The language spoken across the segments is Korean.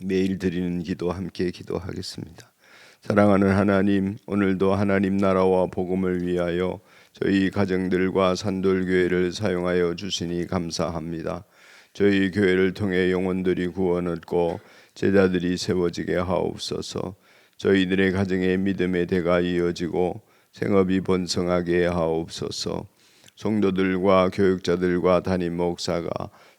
매일 드리는 기도 함께 기도하겠습니다. 사랑하는 하나님, 오늘도 하나님 나라와 복음을 위하여 저희 가정들과 산돌교회를 사용하여 주시니 감사합니다. 저희 교회를 통해 영혼들이 구원 얻고 제자들이 세워지게 하옵소서. 저희들의 가정의 믿음의 대가 이어지고 생업이 번성하게 하옵소서. 성도들과 교육자들과 담임 목사가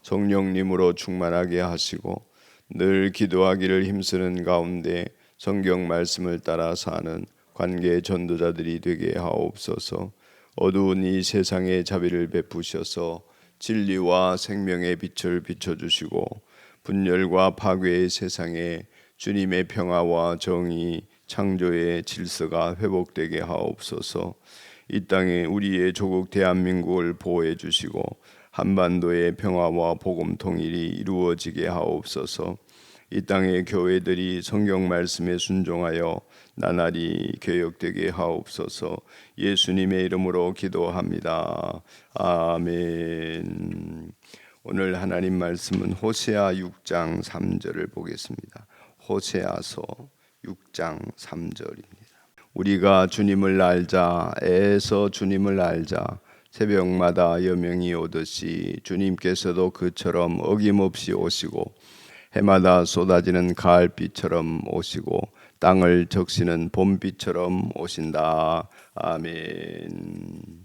성령님으로 충만하게 하시고 늘 기도하기를 힘쓰는 가운데 성경 말씀을 따라 사는 관계 전도자들이 되게 하옵소서. 어두운 이 세상에 자비를 베푸셔서 진리와 생명의 빛을 비춰주시고 분열과 파괴의 세상에 주님의 평화와 정의, 창조의 질서가 회복되게 하옵소서. 이 땅에 우리의 조국 대한민국을 보호해 주시고 한반도의 평화와 복음 통일이 이루어지게 하옵소서. 이 땅의 교회들이 성경 말씀에 순종하여 나날이 개혁되게 하옵소서. 예수님의 이름으로 기도합니다. 아멘. 오늘 하나님 말씀은 호세아 6장 3절을 보겠습니다. 호세아서 6장 3절입니다. 우리가 주님을 알자, 애에서 주님을 알자. 새벽마다 여명이 오듯이 주님께서도 그처럼 어김없이 오시고 해마다 쏟아지는 가을비처럼 오시고 땅을 적시는 봄비처럼 오신다. 아멘.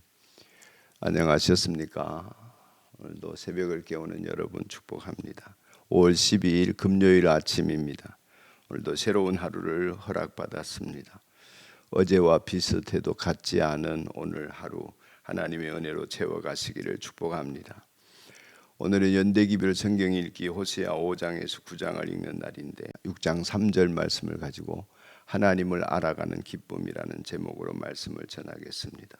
안녕하셨습니까? 오늘도 새벽을 깨우는 여러분 축복합니다. 5월 12일 금요일 아침입니다. 오늘도 새로운 하루를 허락받았습니다. 어제와 비슷해도 같지 않은 오늘 하루 하나님의 은혜로 채워가시기를 축복합니다. 오늘은 연대기별 성경 읽기 호세아 5장에서 9장을 읽는 날인데 6장 3절 말씀을 가지고 하나님을 알아가는 기쁨이라는 제목으로 말씀을 전하겠습니다.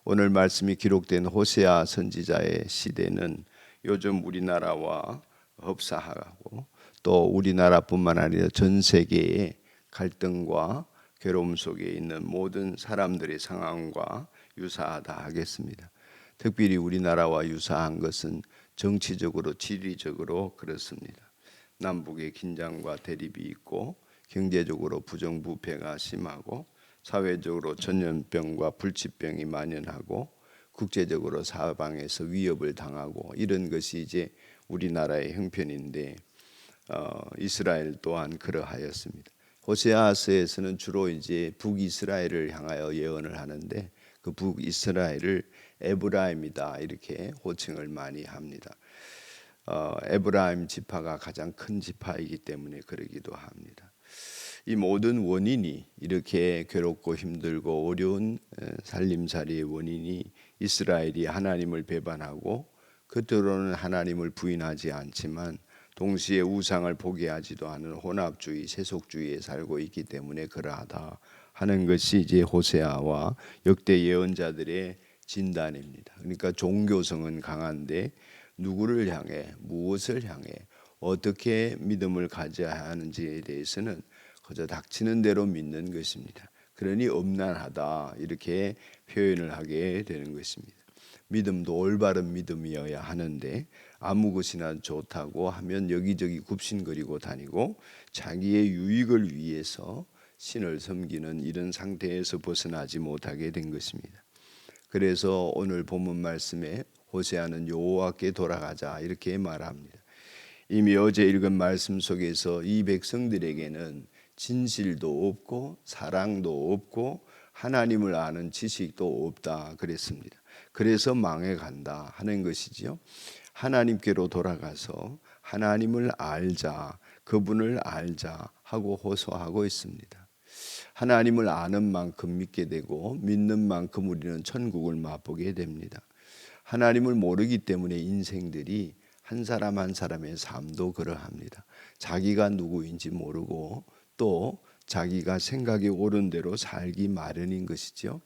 오늘 말씀이 기록된 호세아 선지자의 시대는 요즘 우리나라와 흡사하고 또 우리나라뿐만 아니라 전 세계의 갈등과 괴로움 속에 있는 모든 사람들의 상황과 유사하다 하겠습니다. 특별히 우리나라와 유사한 것은 정치적으로 지리적으로 그렇습니다. 남북의 긴장과 대립이 있고 경제적으로 부정부패가 심하고 사회적으로 전염병과 불치병이 만연하고 국제적으로 사방에서 위협을 당하고 이런 것이 이제 우리나라의 형편인데 이스라엘 또한 그러하였습니다. 호세아서에서는 주로 이제 북이스라엘을 향하여 예언을 하는데 그 북이스라엘을 에브라임이다 이렇게 호칭을 많이 합니다. 에브라임 지파가 가장 큰 지파이기 때문에 그러기도 합니다. 이 모든 원인이 이렇게 괴롭고 힘들고 어려운 살림살이의 원인이 이스라엘이 하나님을 배반하고 겉으로는 하나님을 부인하지 않지만 동시에 우상을 포기하지도 않은 혼합주의, 세속주의에 살고 있기 때문에 그러하다 하는 것이 이제 호세아와 역대 예언자들의 진단입니다. 그러니까 종교성은 강한데 누구를 향해, 무엇을 향해, 어떻게 믿음을 가져야 하는지에 대해서는 그저 닥치는 대로 믿는 것입니다. 그러니 엄난하다 이렇게 표현을 하게 되는 것입니다. 믿음도 올바른 믿음이어야 하는데 아무 것이나 좋다고 하면 여기저기 굽신거리고 다니고 자기의 유익을 위해서 신을 섬기는 이런 상태에서 벗어나지 못하게 된 것입니다. 그래서 오늘 본문 말씀에 호세아는 여호와께 돌아가자 이렇게 말합니다. 이미 어제 읽은 말씀 속에서 이 백성들에게는 진실도 없고 사랑도 없고 하나님을 아는 지식도 없다 그랬습니다. 그래서 망해간다 하는 것이지요. 하나님께로 돌아가서 하나님을 알자, 그분을 알자 하고 호소하고 있습니다. 하나님을 아는 만큼 믿게 되고 믿는 만큼 우리는 천국을 맛보게 됩니다. 하나님을 모르기 때문에 인생들이 한 사람 한 사람의 삶도 그러합니다. 자기가 누구인지 모르고 또 자기가 생각이 옳은 대로 살기 마련인 것이죠.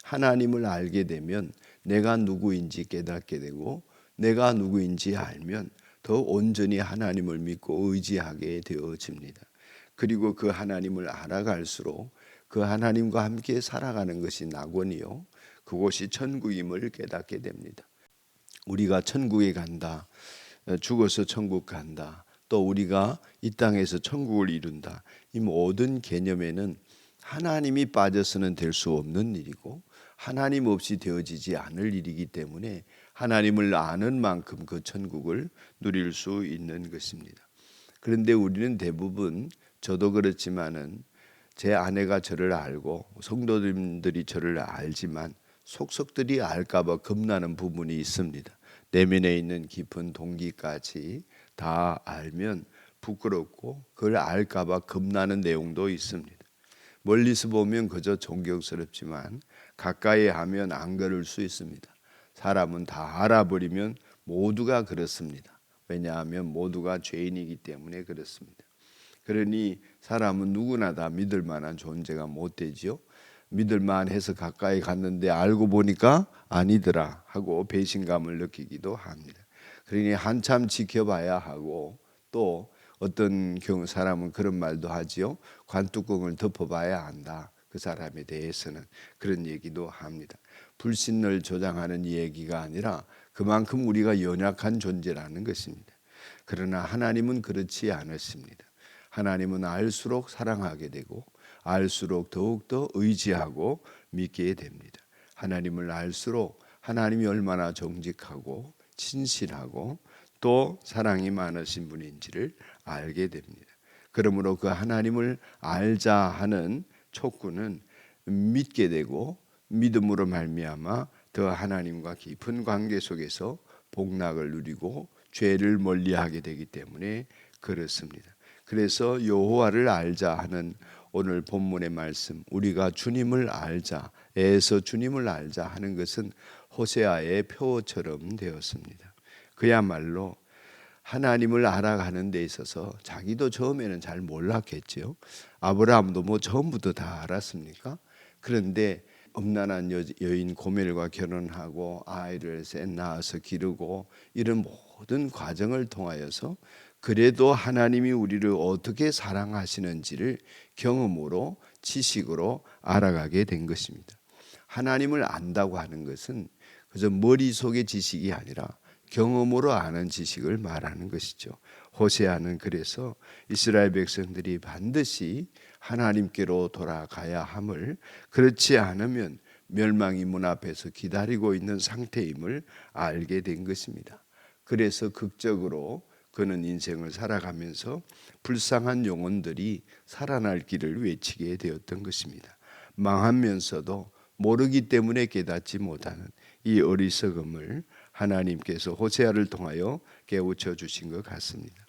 하나님을 알게 되면 내가 누구인지 깨닫게 되고 내가 누구인지 알면 더 온전히 하나님을 믿고 의지하게 되어집니다. 그리고 그 하나님을 알아갈수록 그 하나님과 함께 살아가는 것이 낙원이요 그곳이 천국임을 깨닫게 됩니다. 우리가 천국에 간다, 죽어서 천국 간다, 또 우리가 이 땅에서 천국을 이룬다. 이 모든 개념에는 하나님이 빠져서는 될 수 없는 일이고 하나님 없이 되어지지 않을 일이기 때문에 하나님을 아는 만큼 그 천국을 누릴 수 있는 것입니다. 그런데 우리는 대부분, 저도 그렇지만은 제 아내가 저를 알고 성도님들이 저를 알지만 속속들이 알까봐 겁나는 부분이 있습니다. 내면에 있는 깊은 동기까지 다 알면 부끄럽고 그걸 알까봐 겁나는 내용도 있습니다. 멀리서 보면 그저 존경스럽지만 가까이 하면 안 그럴 수 있습니다. 사람은 다 알아버리면 모두가 그렇습니다. 왜냐하면 모두가 죄인이기 때문에 그렇습니다. 그러니 사람은 누구나 다 믿을 만한 존재가 못 되지요. 믿을 만해서 가까이 갔는데 알고 보니까 아니더라 하고 배신감을 느끼기도 합니다. 그러니 한참 지켜봐야 하고 또 어떤 경우 사람은 그런 말도 하지요. 관뚜껑을 덮어봐야 한다. 그 사람에 대해서는 그런 얘기도 합니다. 불신을 조장하는 얘기가 아니라 그만큼 우리가 연약한 존재라는 것입니다. 그러나 하나님은 그렇지 않으십니다. 하나님은 알수록 사랑하게 되고 알수록 더욱더 의지하고 믿게 됩니다. 하나님을 알수록 하나님이 얼마나 정직하고 친실하고 또 사랑이 많으신 분인지를 알게 됩니다. 그러므로 그 하나님을 알자 하는 촉구는 믿게 되고 믿음으로 말미암아 더 하나님과 깊은 관계 속에서 복락을 누리고 죄를 멀리하게 되기 때문에 그렇습니다. 그래서 여호와를 알자 하는 오늘 본문의 말씀, 우리가 주님을 알자, 애서 주님을 알자 하는 것은 호세아의 표처럼 되었습니다. 그야말로 하나님을 알아가는 데 있어서 자기도 처음에는 잘 몰랐겠죠. 아브라함도 뭐 처음부터 다 알았습니까? 그런데 엄난한 여인 고멜과 결혼하고 아이를 셋 낳아서 기르고 이런 모든 과정을 통하여서 그래도 하나님이 우리를 어떻게 사랑하시는지를 경험으로 지식으로 알아가게 된 것입니다. 하나님을 안다고 하는 것은 그저 머릿속의 지식이 아니라 경험으로 아는 지식을 말하는 것이죠. 호세아는 그래서 이스라엘 백성들이 반드시 하나님께로 돌아가야 함을, 그렇지 않으면 멸망이 문 앞에서 기다리고 있는 상태임을 알게 된 것입니다. 그래서 극적으로 그는 인생을 살아가면서 불쌍한 영혼들이 살아날 길을 외치게 되었던 것입니다. 망하면서도 모르기 때문에 깨닫지 못하는 이 어리석음을 하나님께서 호세아를 통하여 깨우쳐 주신 것 같습니다.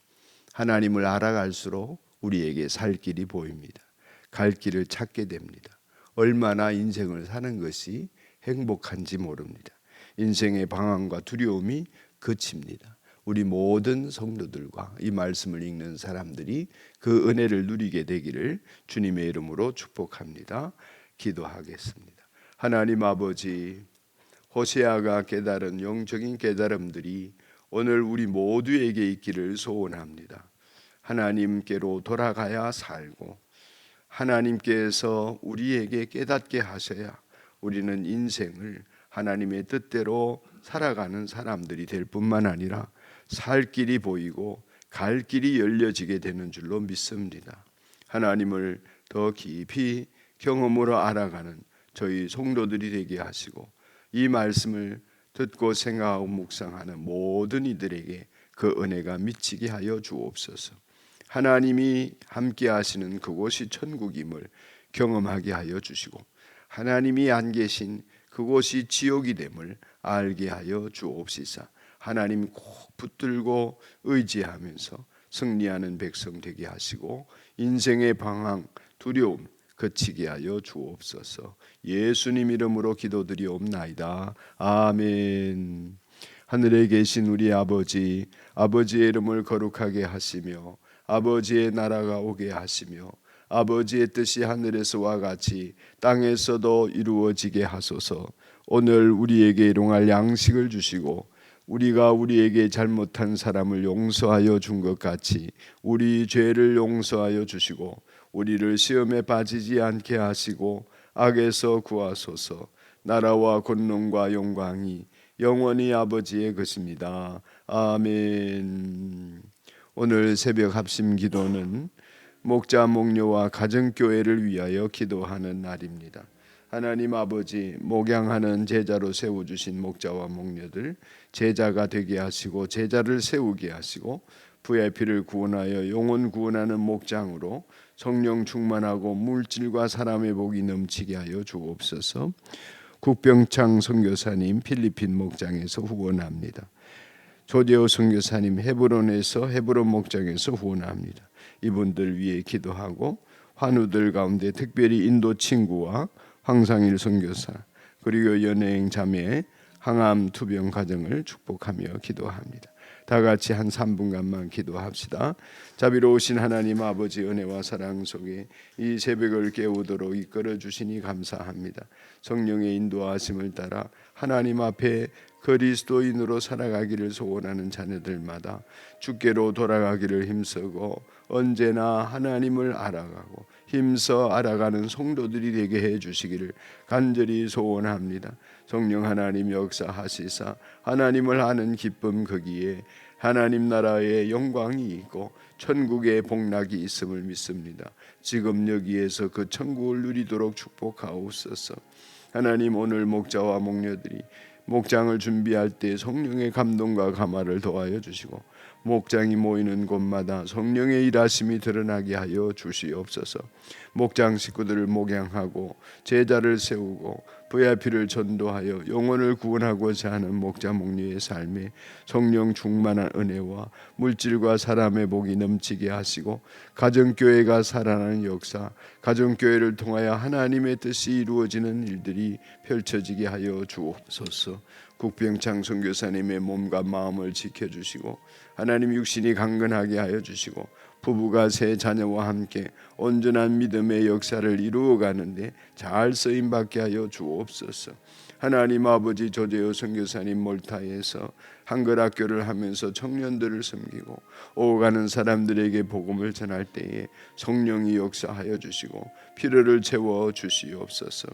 하나님을 알아갈수록 우리에게 살 길이 보입니다. 갈 길을 찾게 됩니다. 얼마나 인생을 사는 것이 행복한지 모릅니다. 인생의 방황과 두려움이 그칩니다. 우리 모든 성도들과 이 말씀을 읽는 사람들이 그 은혜를 누리게 되기를 주님의 이름으로 축복합니다. 기도하겠습니다. 하나님 아버지, 호세아가 깨달은 영적인 깨달음들이 오늘 우리 모두에게 있기를 소원합니다. 하나님께로 돌아가야 살고 하나님께서 우리에게 깨닫게 하셔야 우리는 인생을 하나님의 뜻대로 살아가는 사람들이 될 뿐만 아니라 살 길이 보이고 갈 길이 열려지게 되는 줄로 믿습니다. 하나님을 더 깊이 경험으로 알아가는 저희 성도들이 되게 하시고 이 말씀을 듣고 생각하고 묵상하는 모든 이들에게 그 은혜가 미치게 하여 주옵소서. 하나님이 함께 하시는 그곳이 천국임을 경험하게 하여 주시고 하나님이 안 계신 그곳이 지옥이 됨을 알게 하여 주옵시사. 하나님 꼭 붙들고 의지하면서 승리하는 백성 되게 하시고 인생의 방황, 두려움 그치게 하여 주옵소서. 예수님 이름으로 기도드리옵나이다. 아멘. 하늘에 계신 우리 아버지, 아버지의 이름을 거룩하게 하시며 아버지의 나라가 오게 하시며 아버지의 뜻이 하늘에서와 같이 땅에서도 이루어지게 하소서. 오늘 우리에게 일용할 양식을 주시고 우리가 우리에게 잘못한 사람을 용서하여 준 것 같이 우리 죄를 용서하여 주시고 우리를 시험에 빠지지 않게 하시고 악에서 구하소서. 나라와 권능과 영광이 영원히 아버지의 것입니다. 아멘. 오늘 새벽 합심 기도는 목자 목녀와 가정교회를 위하여 기도하는 날입니다. 하나님 아버지, 목양하는 제자로 세워주신 목자와 목녀들 제자가 되게 하시고 제자를 세우게 하시고 VIP를 구원하여 영혼 구원하는 목장으로 성령 충만하고 물질과 사람의 복이 넘치게 하여 주옵소서. 국병창 선교사님 필리핀 목장에서 후원합니다. 조재호 선교사님 헤브론에서 헤브론 목장에서 후원합니다. 이분들 위해 기도하고 환우들 가운데 특별히 인도 친구와 황상일 선교사 그리고 연예인 자매 항암 투병 가정을 축복하며 기도합니다. 다 같이 한 3분간만 기도합시다. 자비로우신 하나님 아버지 은혜와 사랑 속에 이 새벽을 깨우도록 이끌어 주시니 감사합니다. 성령의 인도하심을 따라 하나님 앞에 그리스도인으로 살아가기를 소원하는 자녀들마다 주께로 돌아가기를 힘쓰고 언제나 하나님을 알아가고 힘써 알아가는 성도들이 되게 해 주시기를 간절히 소원합니다. 성령 하나님 역사하시사 하나님을 아는 기쁨 거기에 하나님 나라의 영광이 있고 천국의 복락이 있음을 믿습니다. 지금 여기에서 그 천국을 누리도록 축복하옵소서. 하나님 오늘 목자와 목녀들이 목장을 준비할 때 성령의 감동과 감화를 더하여 주시고 목장이 모이는 곳마다 성령의 일하심이 드러나게 하여 주시옵소서. 목장 식구들을 목양하고 제자를 세우고 VIP를 전도하여 영혼을 구원하고자 하는 목자 목녀의 삶에 성령 충만한 은혜와 물질과 사람의 복이 넘치게 하시고 가정교회가 살아나는 역사, 가정교회를 통하여 하나님의 뜻이 이루어지는 일들이 펼쳐지게 하여 주옵소서. 국병창 선교사님의 몸과 마음을 지켜주시고 하나님 육신이 강건하게 하여 주시고 부부가 세 자녀와 함께 온전한 믿음의 역사를 이루어가는데 잘 쓰임받게 하여 주옵소서. 하나님 아버지 조재호 선교사님 몰타에서 한글학교를 하면서 청년들을 섬기고 오가는 사람들에게 복음을 전할 때에 성령이 역사하여 주시고 필요를 채워 주시옵소서.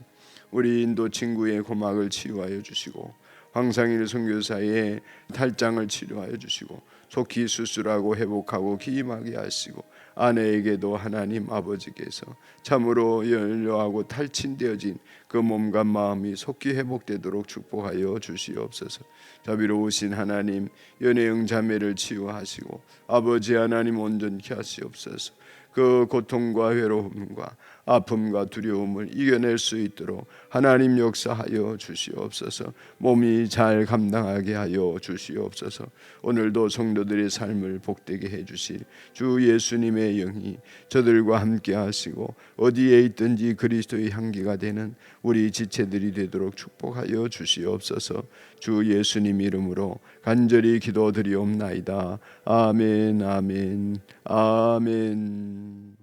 우리 인도 친구의 고막을 치유하여 주시고 황상일 선교사의 탈장을 치료하여 주시고 속히 수술하고 회복하고 기임하게 하시고 아내에게도 하나님 아버지께서 참으로 연료하고 탈진되어진 그 몸과 마음이 속히 회복되도록 축복하여 주시옵소서. 자비로우신 하나님 연예영 자매를 치유하시고 아버지 하나님 온전케 하시옵소서. 그 고통과 외로움과 아픔과 두려움을 이겨낼 수 있도록 하나님 역사하여 주시옵소서. 몸이 잘 감당하게 하여 주시옵소서. 오늘도 성도들의 삶을 복되게 해주실 주 예수님의 영이 저들과 함께 하시고 어디에 있든지 그리스도의 향기가 되는 우리 지체들이 되도록 축복하여 주시옵소서. 주 예수님 이름으로 간절히 기도드리옵나이다. 아멘 아멘 아멘.